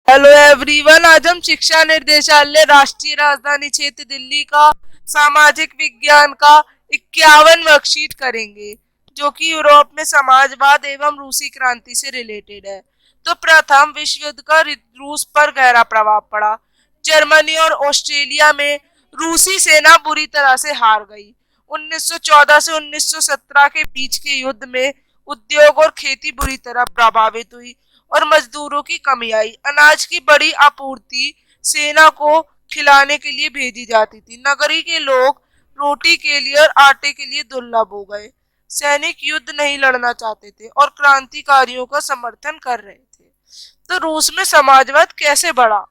Hello everyone, आज हम शिक्षा निर्देशालय राष्ट्रीय राजधानी क्षेत्र दिल्ली का सामाजिक विज्ञान का 51 वर्कशीट करेंगे, जो कि यूरोप में समाजवाद एवं रूसी क्रांति से रिलेटेड है। तो प्रथम विश्व युद्ध का रूस पर गहरा प्रभाव पड़ा। जर्मनी और ऑस्ट्रेलिया में रूसी सेना बुरी तरह से हार गई। 1914 से 1917 के बीच के युद्ध में उद्योग और खेती बुरी तरह प्रभावित हुई और मजदूरों की कमी आई। अनाज की बड़ी आपूर्ति सेना को खिलाने के लिए भेजी जाती थी। नगरी के लोग रोटी के लिए और आटे के लिए दुर्लभ हो गए। सैनिक युद्ध नहीं लड़ना चाहते थे और क्रांतिकारियों का समर्थन कर रहे थे। तो रूस में समाजवाद कैसे बढ़ा?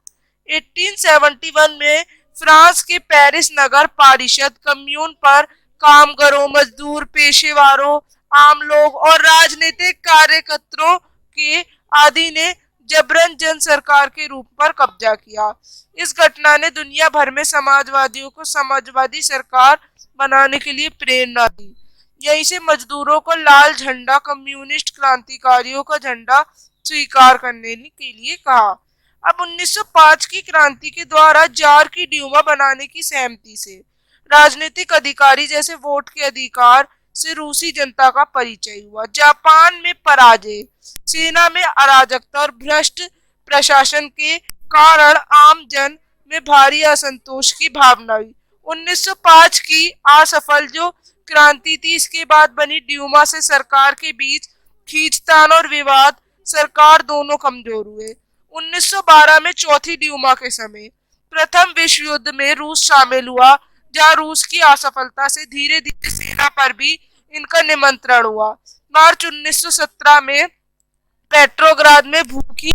1871 में फ्रांस के पेरिस नगर पारिषद कम्यून पर कामगारों, मजदूर, पेशेवरों, आम लोग और राजनीतिक कार्यकर्ताओं के आदि ने जबरन जन सरकार के रूप पर कब्जा किया। इस घटना ने दुनिया भर में समाजवादियों को समाजवादी सरकार बनाने के लिए प्रेरणा दी। यहीं से मजदूरों को लाल झंडा, कम्युनिस्ट क्रांतिकारियों का झंडा स्वीकार करने के लिए कहा। अब 1905 की क्रांति के द्वारा जार की ड्यूमा बनाने की सहमति से राजनीतिक अधिकारी जैसे वोट के अधिकार से रूसी जनता का परिचय हुआ। जापान में पराजय, सेना में अराजकता और भ्रष्ट प्रशासन के कारण आम जन में भारी असंतोष की भावना हुई। 1905 की असफल जो क्रांति थी, इसके बाद बनी ड्यूमा से सरकार के बीच खींचतान और विवाद, सरकार दोनों कमजोर हुए। 1912 में चौथी ड्यूमा के समय प्रथम विश्व युद्ध में रूस शामिल हुआ, जहां रूस की असफलता से धीरे धीरे सेना पर भी इनका निमंत्रण हुआ। मार्च 1917 में पेट्रोग्राद में भूखी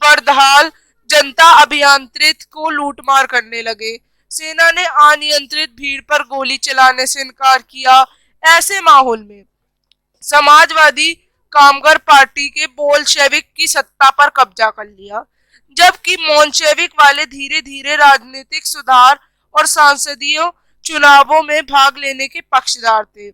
बर्दहाल जनता अभियंत्रित को लूटमार करने लगे। सेना ने अनियंत्रित भीड़ पर गोली चलाने से इनकार किया। ऐसे माहौल में समाजवादी कामगार पार्टी के बोल्शेविक की सत्ता पर कब्जा कर लिया, जबकि मोन्शेविक वाले धीरे धीरे राजनीतिक सुधार और सांसदीय चुनावों में भाग लेने के पक्षधर थे।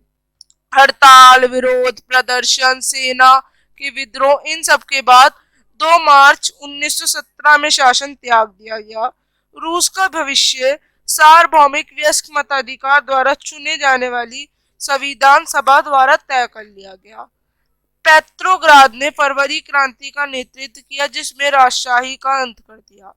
हड़ताल, विरोध प्रदर्शन, सेना के विद्रोह, इन सब के बाद 2 मार्च 1917 में शासन त्याग दिया गया। रूस का भविष्य सार्वभौमिक वयस्क मताधिकार द्वारा चुने जाने वाली संविधान सभा द्वारा तय कर लिया गया। पेट्रोग्राद ने फरवरी क्रांति का नेतृत्व किया, जिसमें राजशाही का अंत कर दिया।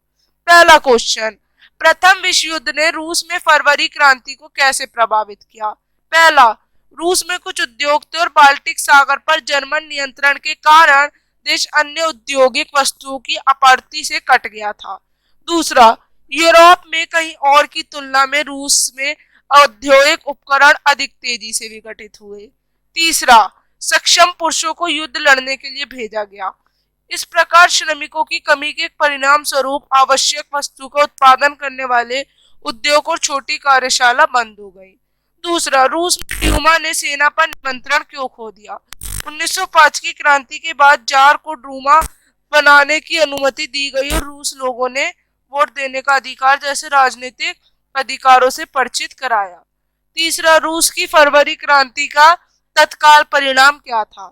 पहला क्वेश्चन, प्रथम विश्व युद्ध ने रूस में फरवरी क्रांति को कैसे प्रभावित किया? पहला, रूस में कुछ उद्योग थे और बाल्टिक सागर पर जर्मन नियंत्रण के कारण देश अन्य औद्योगिक वस्तुओं की आपूर्ति से कट गया था। दूसरा, यूरोप में कहीं और की तुलना में रूस में औद्योगिक उपकरण अधिक तेजी से विकसित हुए। तीसरा, सक्षम पुरुषों को युद्ध लड़ने के लिए भेजा गया। इस प्रकार श्रमिकों की कमी के परिणाम स्वरूप आवश्यक वस्तु का उत्पादन करने वाले उद्योग और छोटी कार्यशाला बंद हो गई। दूसरा, रूस में ड्यूमा ने सेना पर नियंत्रण क्यों खो दिया? 1905 की क्रांति के बाद जार को ड्यूमा बनाने की अनुमति दी गई और रूस लोगों ने वोट देने का अधिकार जैसे राजनीतिक अधिकारों से परिचित कराया। तीसरा, रूस की फरवरी क्रांति का तत्काल परिणाम क्या था?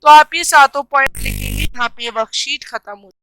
तो आप ये सातों पॉइंट लिखेंगे। यहाँ पे वर्कशीट खत्म हो